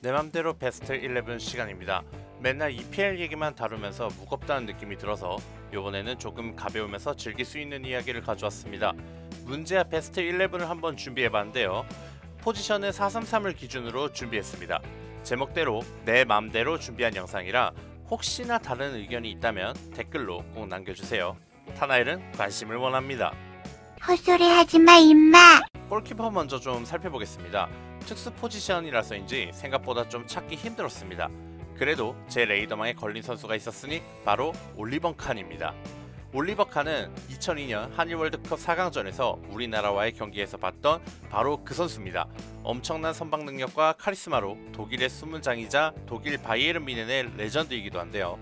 내 맘대로 베스트 11 시간입니다. 맨날 EPL 얘기만 다루면서 무겁다는 느낌이 들어서 이번에는 조금 가벼우면서 즐길 수 있는 이야기를 가져왔습니다. 문제야 베스트 11을 한번 준비해봤는데요. 포지션은 433을 기준으로 준비했습니다. 제목대로 내 맘대로 준비한 영상이라 혹시나 다른 의견이 있다면 댓글로 꼭 남겨주세요. 타나엘은 관심을 원합니다. 헛소리 하지마 임마. 골키퍼 먼저 좀 살펴보겠습니다. 특수 포지션이라서인지 생각보다 좀 찾기 힘들었습니다. 그래도 제 레이더망에 걸린 선수가 있었으니 바로 올리버 칸입니다. 올리버 칸은 2002년 한일 월드컵 4강전에서 우리나라와의 경기에서 봤던 바로 그 선수입니다. 엄청난 선방 능력과 카리스마로 독일의 수문장이자 독일 바이에른 뮌헨의 레전드이기도 한데요.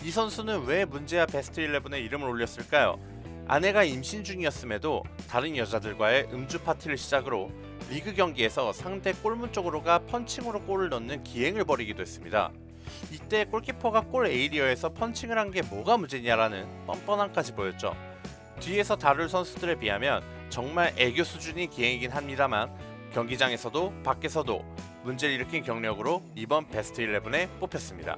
이 선수는 왜 문제야 베스트 11에 이름을 올렸을까요? 아내가 임신 중이었음에도 다른 여자들과의 음주 파티를 시작으로 리그 경기에서 상대 골문 쪽으로 가 펀칭으로 골을 넣는 기행을 벌이기도 했습니다. 이때 골키퍼가 골 에이리어에서 펀칭을 한 게 뭐가 문제냐라는 뻔뻔함까지 보였죠. 뒤에서 다룰 선수들에 비하면 정말 애교 수준의 기행이긴 합니다만 경기장에서도 밖에서도 문제를 일으킨 경력으로 이번 베스트 11에 뽑혔습니다.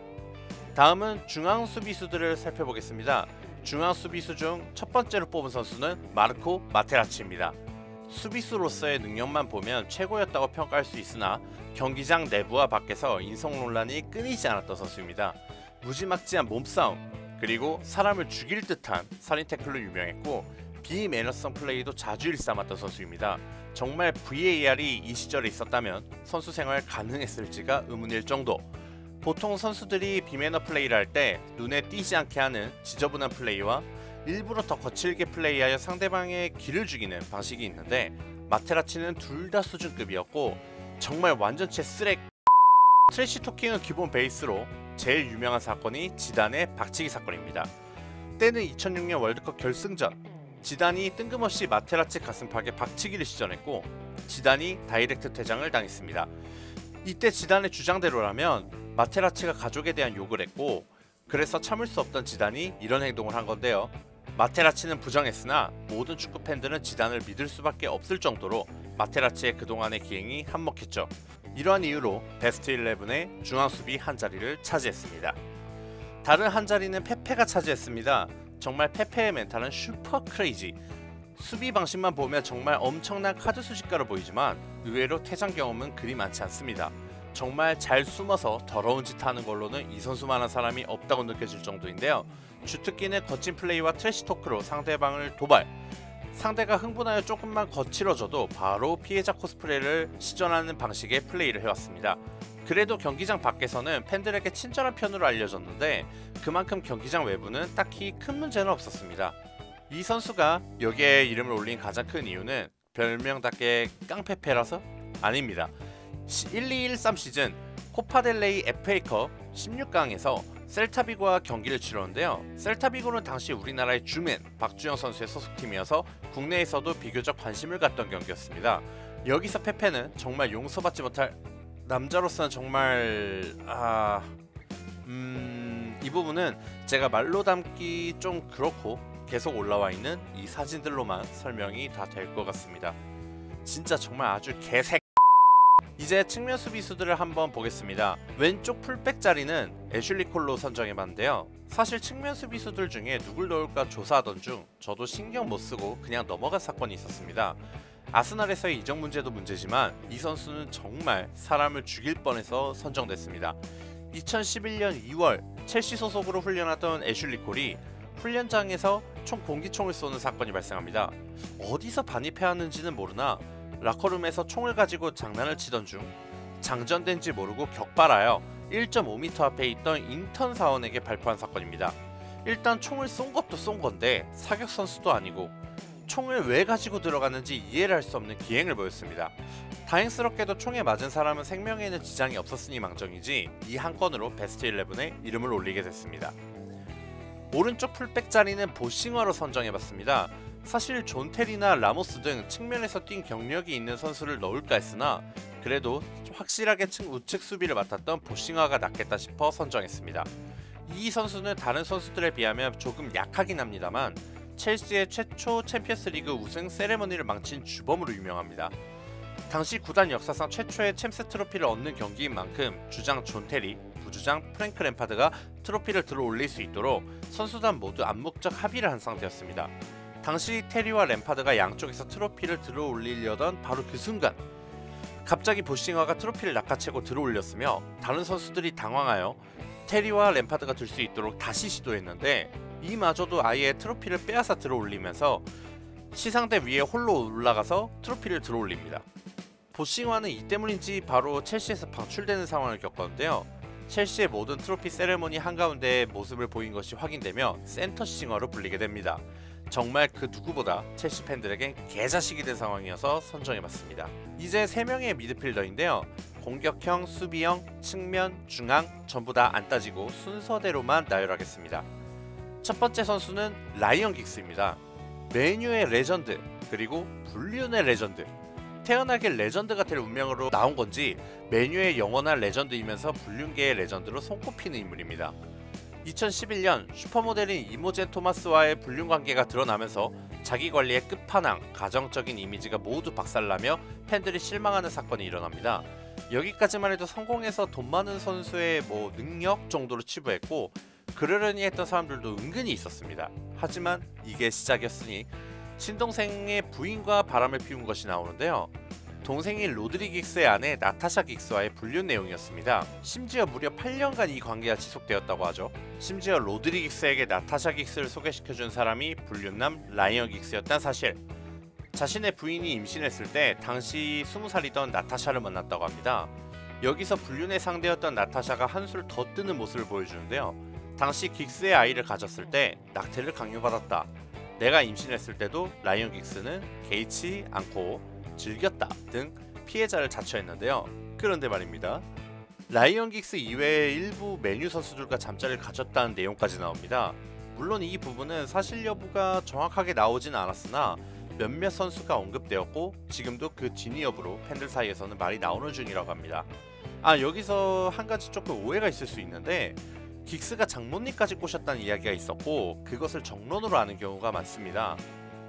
다음은 중앙 수비수들을 살펴보겠습니다. 중앙 수비수 중 첫 번째로 뽑은 선수는 마르코 마테라치입니다. 수비수로서의 능력만 보면 최고였다고 평가할 수 있으나 경기장 내부와 밖에서 인성 논란이 끊이지 않았던 선수입니다. 무지막지한 몸싸움, 그리고 사람을 죽일 듯한 살인 태클로 유명했고 비매너성 플레이도 자주 일삼았던 선수입니다. 정말 VAR이 이 시절에 있었다면 선수 생활 가능했을지가 의문일 정도. 보통 선수들이 비매너 플레이를 할 때 눈에 띄지 않게 하는 지저분한 플레이와 일부러 더 거칠게 플레이하여 상대방의 기를 죽이는 방식이 있는데 마테라치는 둘 다 수준급이었고 정말 완전체 쓰레. 트래시 토킹은 기본 베이스로 제일 유명한 사건이 지단의 박치기 사건입니다. 때는 2006년 월드컵 결승전, 지단이 뜬금없이 마테라치 가슴팍에 박치기를 시전했고 지단이 다이렉트 퇴장을 당했습니다. 이때 지단의 주장대로라면 마테라치가 가족에 대한 욕을 했고 그래서 참을 수 없던 지단이 이런 행동을 한 건데요. 마테라치는 부정했으나 모든 축구 팬들은 지단을 믿을 수밖에 없을 정도로 마테라치의 그동안의 기행이 한몫했죠. 이러한 이유로 베스트 11의 중앙수비 한 자리를 차지했습니다. 다른 한 자리는 페페가 차지했습니다. 정말 페페의 멘탈은 슈퍼 크레이지. 수비 방식만 보면 정말 엄청난 카드 수집가로 보이지만 의외로 퇴장 경험은 그리 많지 않습니다. 정말 잘 숨어서 더러운 짓 하는 걸로는 이 선수만한 사람이 없다고 느껴질 정도인데요. 주특기는 거친 플레이와 트래시 토크로 상대방을 도발, 상대가 흥분하여 조금만 거칠어져도 바로 피해자 코스프레를 시전하는 방식의 플레이를 해왔습니다. 그래도 경기장 밖에서는 팬들에게 친절한 편으로 알려졌는데 그만큼 경기장 외부는 딱히 큰 문제는 없었습니다. 이 선수가 여기에 이름을 올린 가장 큰 이유는 별명답게 깡페페라서? 아닙니다. 1213 시즌 코파델레이 FA컵 16강에서 셀타비고와 경기를 치렀는데요. 셀타비고는 당시 우리나라의 주맨 박주영 선수의 소속팀이어서 국내에서도 비교적 관심을 갖던 경기였습니다. 여기서 페페는 정말 용서받지 못할, 남자로서는 정말 이 부분은 제가 말로 담기 좀 그렇고 계속 올라와 있는 이 사진들로만 설명이 다 될 것 같습니다. 진짜 정말 아주 개색. 이제 측면 수비수들을 한번 보겠습니다. 왼쪽 풀백 자리는 애슐리 콜로 선정해봤는데요. 사실 측면 수비수들 중에 누굴 넣을까 조사하던 중 저도 신경 못쓰고 그냥 넘어간 사건이 있었습니다. 아스날에서의 이적 문제도 문제지만 이 선수는 정말 사람을 죽일 뻔해서 선정됐습니다. 2011년 2월 첼시 소속으로 훈련하던 애슐리 콜이 훈련장에서 총 공기총을 쏘는 사건이 발생합니다. 어디서 반입해왔는지는 모르나 라커룸에서 총을 가지고 장난을 치던 중 장전된지 모르고 격발하여 1.5m 앞에 있던 인턴 사원에게 발포한 사건입니다. 일단 총을 쏜 것도 쏜 건데 사격 선수도 아니고 총을 왜 가지고 들어갔는지 이해를 할 수 없는 기행을 보였습니다. 다행스럽게도 총에 맞은 사람은 생명에는 지장이 없었으니 망정이지 이 한 건으로 베스트 11에 이름을 올리게 됐습니다. 오른쪽 풀백 자리는 보싱어로 선정해봤습니다. 사실 존 테리나 라모스 등 측면에서 뛴 경력이 있는 선수를 넣을까 했으나 그래도 확실하게 우측 수비를 맡았던 보싱어가 낫겠다 싶어 선정했습니다. 이 선수는 다른 선수들에 비하면 조금 약하긴 합니다만 첼시의 최초 챔피언스리그 우승 세레머니를 망친 주범으로 유명합니다. 당시 구단 역사상 최초의 챔스 트로피를 얻는 경기인 만큼 주장 존 테리, 부주장 프랭크 램파드가 트로피를 들어 올릴 수 있도록 선수단 모두 암묵적 합의를 한 상태였습니다. 당시 테리와 램파드가 양쪽에서 트로피를 들어 올리려던 바로 그 순간 갑자기 보싱어가 트로피를 낚아채고 들어 올렸으며 다른 선수들이 당황하여 테리와 램파드가 들 수 있도록 다시 시도했는데 이마저도 아예 트로피를 빼앗아 들어 올리면서 시상대 위에 홀로 올라가서 트로피를 들어 올립니다. 보싱어는 이 때문인지 바로 첼시에서 방출되는 상황을 겪었는데요. 첼시의 모든 트로피 세레모니 한가운데 모습을 보인 것이 확인되며 센터 싱어로 불리게 됩니다. 정말 그 누구보다 첼시 팬들에겐 개자식이 된 상황이어서 선정해봤습니다. 이제 3명의 미드필더인데요. 공격형, 수비형, 측면, 중앙 전부 다 안 따지고 순서대로만 나열하겠습니다. 첫 번째 선수는 라이언 긱스입니다. 메뉴의 레전드 그리고 불륜의 레전드. 태어나길 레전드가 될 운명으로 나온 건지 메뉴의 영원한 레전드이면서 불륜계의 레전드로 손꼽히는 인물입니다. 2011년 슈퍼모델인 이모젠 토마스와의 불륜 관계가 드러나면서 자기 관리의 끝판왕, 가정적인 이미지가 모두 박살나며 팬들이 실망하는 사건이 일어납니다. 여기까지만 해도 성공해서 돈 많은 선수의 능력 정도로 치부했고 그러려니 했던 사람들도 은근히 있었습니다. 하지만 이게 시작이었으니 친동생의 부인과 바람을 피운 것이 나오는데요. 동생인 로드리 긱스의 아내 나타샤 긱스와의 불륜 내용이었습니다. 심지어 무려 8년간 이 관계가 지속되었다고 하죠. 심지어 로드리 긱스에게 나타샤 긱스를 소개시켜준 사람이 불륜남 라이언 긱스였다는 사실. 자신의 부인이 임신했을 때 당시 20살이던 나타샤를 만났다고 합니다. 여기서 불륜의 상대였던 나타샤가 한술 더 뜨는 모습을 보여주는데요. 당시 긱스의 아이를 가졌을 때 낙태를 강요받았다. 내가 임신했을 때도 라이언 긱스는 개의치 않고 즐겼다 등 피해자를 자처했는데요. 그런데 말입니다. 라이언 긱스 이외의 일부 메뉴 선수들과 잠자리를 가졌다는 내용까지 나옵니다. 물론 이 부분은 사실 여부가 정확하게 나오진 않았으나 몇몇 선수가 언급되었고 지금도 그 진위 여부로 팬들 사이에서는 말이 나오는 중이라고 합니다. 여기서 한 가지 조금 오해가 있을 수 있는데 긱스가 장모님까지 꼬셨다는 이야기가 있었고 그것을 정론으로 아는 경우가 많습니다.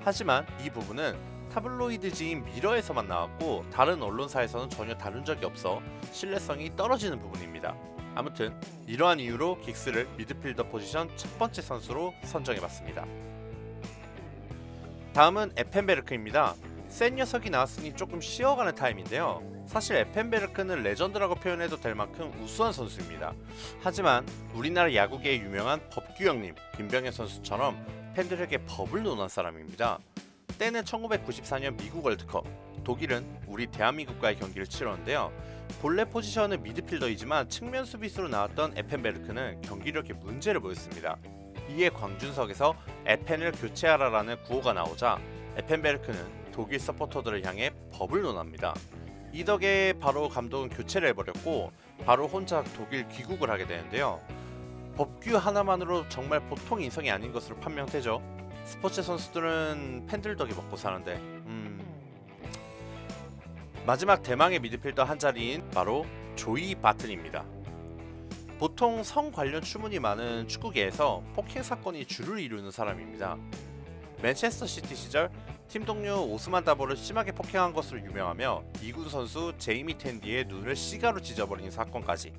하지만 이 부분은 타블로이드지인 미러에서만 나왔고 다른 언론사에서는 전혀 다룬 적이 없어 신뢰성이 떨어지는 부분입니다. 아무튼 이러한 이유로 긱스를 미드필더 포지션 첫 번째 선수로 선정해봤습니다. 다음은 에펜베르크입니다. 센 녀석이 나왔으니 조금 쉬어가는 타임인데요. 사실 에펜베르크는 레전드라고 표현해도 될 만큼 우수한 선수입니다. 하지만 우리나라 야구계의 유명한 법규 형님 김병현 선수처럼 팬들에게 법을 논한 사람입니다. 때는 1994년 미국 월드컵. 독일은 우리 대한민국과의 경기를 치렀는데요. 본래 포지션은 미드필더이지만 측면 수비수로 나왔던 에펜베르크는 경기력에 문제를 보였습니다. 이에 광준석에서 에펜을 교체하라라는 구호가 나오자 에펜베르크는 독일 서포터들을 향해 법을 논합니다. 이 덕에 바로 감독은 교체를 해버렸고 바로 혼자 독일 귀국을 하게 되는데요. 법규 하나만으로 정말 보통 인성이 아닌 것으로 판명되죠. 스포츠 선수들은 팬들 덕에 먹고 사는데 마지막 대망의 미드필더 한 자리인 바로 조이 바튼입니다. 보통 성 관련 추문이 많은 축구계에서 폭행 사건이 주를 이루는 사람입니다. 맨체스터 시티 시절 팀 동료 오스만 다보를 심하게 폭행한 것으로 유명하며 2군 선수 제이미 텐디의 눈을 시가로 찢어버린 사건까지,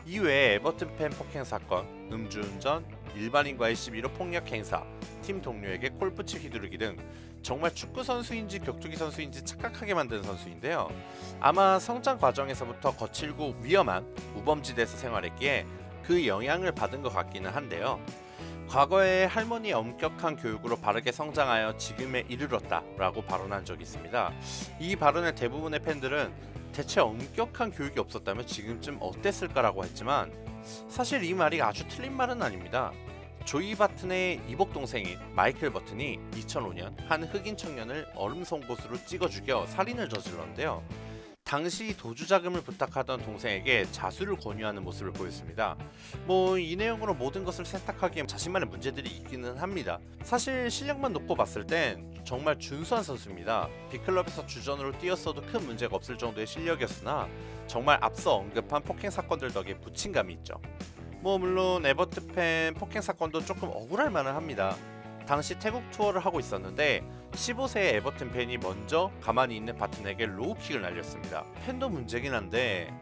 이외에 에버튼 팬 폭행 사건, 음주운전, 일반인과의 시비로 폭력 행사, 팀 동료에게 골프치 휘두르기 등 정말 축구 선수인지 격투기 선수인지 착각하게 만든 선수인데요. 아마 성장 과정에서부터 거칠고 위험한 우범지대에서 생활했기에 그 영향을 받은 것 같기는 한데요. 과거에 할머니의 엄격한 교육으로 바르게 성장하여 지금에 이르렀다 라고 발언한 적이 있습니다. 이 발언의 대부분의 팬들은 대체 엄격한 교육이 없었다면 지금쯤 어땠을까라고 했지만 사실 이 말이 아주 틀린 말은 아닙니다. 조이 바튼의 이복 동생인 마이클 버튼이 2005년 한 흑인 청년을 얼음 송곳으로 찍어 죽여 살인을 저질렀는데요. 당시 도주 자금을 부탁하던 동생에게 자수를 권유하는 모습을 보였습니다. 이 내용으로 모든 것을 세탁하기엔 자신만의 문제들이 있기는 합니다. 사실 실력만 놓고 봤을 땐 정말 준수한 선수입니다. 빅클럽에서 주전으로 뛰었어도 큰 문제가 없을 정도의 실력이었으나 정말 앞서 언급한 폭행 사건들 덕에 부침감이 있죠. 물론 에버튼 팬 폭행 사건도 조금 억울할 만은 합니다. 당시 태국 투어를 하고 있었는데 15세의 에버튼 팬이 먼저 가만히 있는 바튼에게 로우킥을 날렸습니다. 팬도 문제긴 한데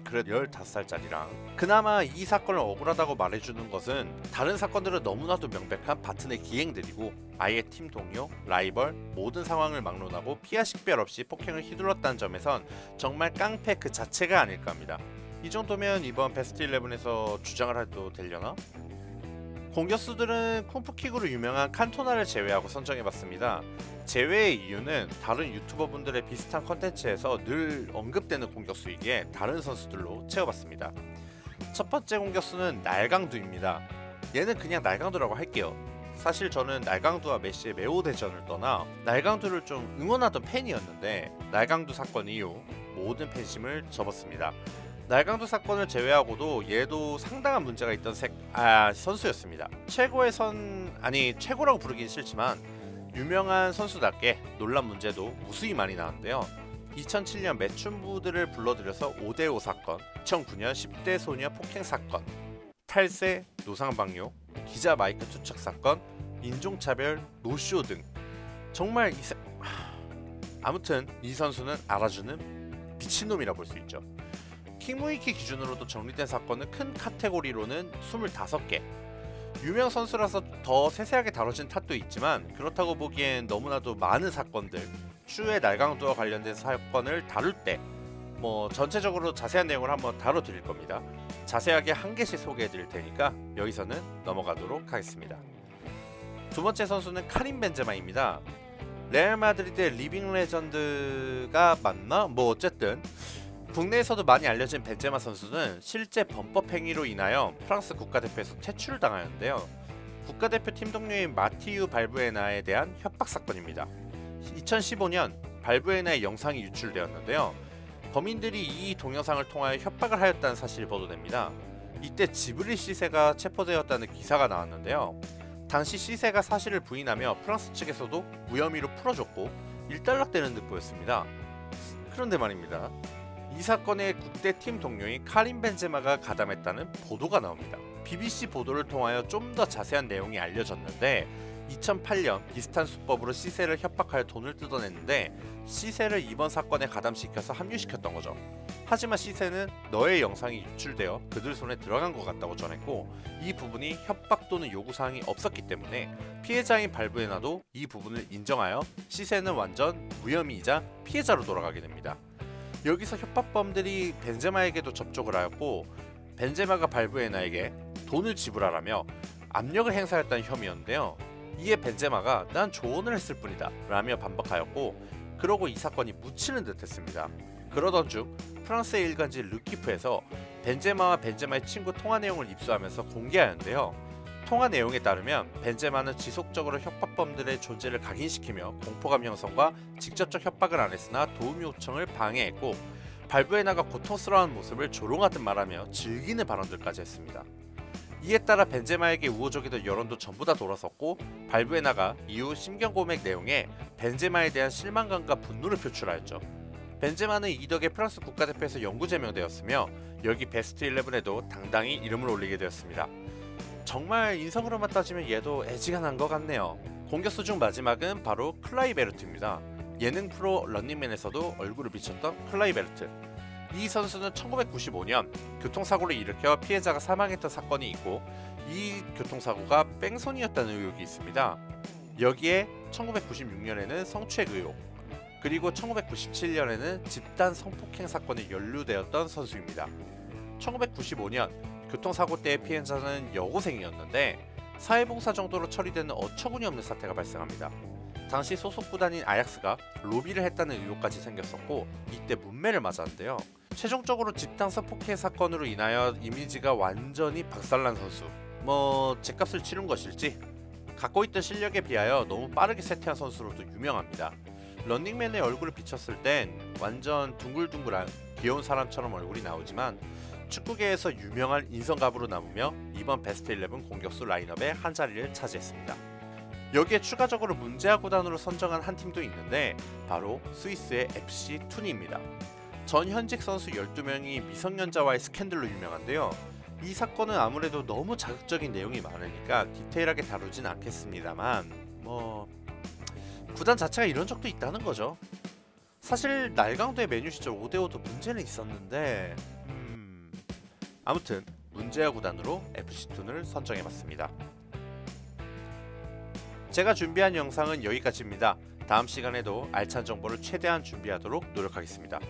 그래도 15살짜리랑 그나마 이 사건을 억울하다고 말해주는 것은 다른 사건들은 너무나도 명백한 바튼의 기행들이고 아예 팀 동료, 라이벌 모든 상황을 막론하고 피하 식별 없이 폭행을 휘둘렀다는 점에선 정말 깡패 그 자체가 아닐까 합니다. 이 정도면 이번 베스트 11에서 주장을 해도 되려나? 공격수들은 쿵푸킥으로 유명한 칸토나를 제외하고 선정해봤습니다. 제외의 이유는 다른 유튜버분들의 비슷한 컨텐츠에서 늘 언급되는 공격수이기에 다른 선수들로 채워봤습니다. 첫 번째 공격수는 날강두입니다. 얘는 그냥 날강두라고 할게요. 사실 저는 날강두와 메시의 메오 대전을 떠나 날강두를 좀 응원하던 팬이었는데 날강두 사건 이후 모든 팬심을 접었습니다. 날강두 사건을 제외하고도 얘도 상당한 문제가 있던 선수였습니다. 최고라고 부르긴 싫지만 유명한 선수답게 논란 문제도 무수히 많이 나왔는데요. 2007년 매춘부들을 불러들여서 5대5 사건, 2009년 10대 소녀 폭행 사건, 탈세, 노상방뇨, 기자 마이크 투척 사건, 인종차별, 노쇼 등 정말 아무튼 이 선수는 알아주는 미친놈이라 볼 수 있죠. 킹무이키 기준으로도 정리된 사건은 큰 카테고리로는 25개. 유명 선수라서 더 세세하게 다뤄진 탓도 있지만 그렇다고 보기엔 너무나도 많은 사건들, 추후에 날강두와 관련된 사건을 다룰 때 전체적으로 자세한 내용을 한번 다뤄드릴 겁니다. 자세하게 한 개씩 소개해드릴 테니까 여기서는 넘어가도록 하겠습니다. 두 번째 선수는 카림 벤제마입니다. 레알 마드리드의 리빙 레전드가 맞나? 어쨌든 국내에서도 많이 알려진 벤제마 선수는 실제 범법 행위로 인하여 프랑스 국가대표에서 퇴출을 당하였는데요. 국가대표 팀 동료인 마티유 발부에나에 대한 협박 사건입니다. 2015년 발부에나의 영상이 유출되었는데요. 범인들이 이 동영상을 통하여 협박을 하였다는 사실이 보도됩니다. 이때 지브리 시세가 체포되었다는 기사가 나왔는데요. 당시 시세가 사실을 부인하며 프랑스 측에서도 무혐의로 풀어줬고 일단락되는 듯 보였습니다. 그런데 말입니다. 이 사건의 국대팀 동료인 카림 벤제마가 가담했다는 보도가 나옵니다. BBC 보도를 통하여 좀 더 자세한 내용이 알려졌는데 2008년 비슷한 수법으로 시세를 협박하여 돈을 뜯어냈는데 시세를 이번 사건에 가담시켜서 합류시켰던 거죠. 하지만 시세는 너의 영상이 유출되어 그들 손에 들어간 것 같다고 전했고 이 부분이 협박 또는 요구사항이 없었기 때문에 피해자인 발부에나도 이 부분을 인정하여 시세는 완전 무혐의이자 피해자로 돌아가게 됩니다. 여기서 협박범들이 벤제마에게도 접촉을 하였고 벤제마가 발부에나에게 돈을 지불하라며 압력을 행사했다는 혐의였는데요. 이에 벤제마가 난 조언을 했을 뿐이다 라며 반박하였고 그러고 이 사건이 묻히는 듯 했습니다. 그러던 중 프랑스의 일간지 르키프에서 벤제마와 벤제마의 친구 통화 내용을 입수하면서 공개하였는데요. 통화 내용에 따르면 벤제마는 지속적으로 협박범들의 존재를 각인시키며 공포감 형성과 직접적 협박을 안 했으나 도움 요청을 방해했고 발부에나가 고통스러운 모습을 조롱하듯 말하며 즐기는 발언들까지 했습니다. 이에 따라 벤제마에게 우호적이던 여론도 전부 다 돌아섰고 발부에나가 이후 심경고백 내용에 벤제마에 대한 실망감과 분노를 표출하였죠. 벤제마는 이 덕에 프랑스 국가대표에서 영구 제명되었으며 여기 베스트 11에도 당당히 이름을 올리게 되었습니다. 정말 인성으로만 따지면 얘도 애지간한 것 같네요. 공격수 중 마지막은 바로 클라이베르트입니다. 예능 프로 런닝맨에서도 얼굴을 비쳤던 클라이베르트. 이 선수는 1995년 교통사고를 일으켜 피해자가 사망했던 사건이 있고 이 교통사고가 뺑소니였다는 의혹이 있습니다. 여기에 1996년에는 성추행 의혹, 그리고 1997년에는 집단 성폭행 사건에 연루되었던 선수입니다. 1995년 교통사고 때의 피해자는 여고생이었는데 사회봉사 정도로 처리되는 어처구니 없는 사태가 발생합니다. 당시 소속 구단인 아약스가 로비를 했다는 의혹까지 생겼었고 이때 문매를 맞았는데요. 최종적으로 집단 성폭행 사건으로 인하여 이미지가 완전히 박살난 선수. 죗값을 치른 것일지 갖고 있던 실력에 비하여 너무 빠르게 쇠퇴한 선수로도 유명합니다. 런닝맨의 얼굴을 비쳤을 땐 완전 둥글둥글한 귀여운 사람처럼 얼굴이 나오지만 축구계에서 유명한 인성갑으로 남으며 이번 베스트 11 공격수 라인업의 한 자리를 차지했습니다. 여기에 추가적으로 문제아 구단으로 선정한 한 팀도 있는데 바로 스위스의 FC 툰입니다. 전 현직 선수 12명이 미성년자와의 스캔들로 유명한데요. 이 사건은 아무래도 너무 자극적인 내용이 많으니까 디테일하게 다루진 않겠습니다만 구단 자체가 이런 적도 있다는 거죠. 사실 날강도의 메뉴 시절 5대5도 문제는 있었는데 아무튼 문제아 구단으로 FC2를 선정해봤습니다. 제가 준비한 영상은 여기까지입니다. 다음 시간에도 알찬 정보를 최대한 준비하도록 노력하겠습니다.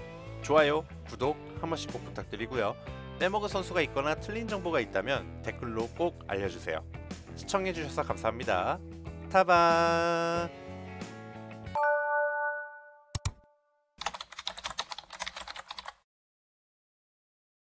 좋아요, 구독 한 번씩 꼭 부탁드리고요. 빼먹은 선수가 있거나 틀린 정보가 있다면 댓글로 꼭 알려주세요. 시청해주셔서 감사합니다. 타바.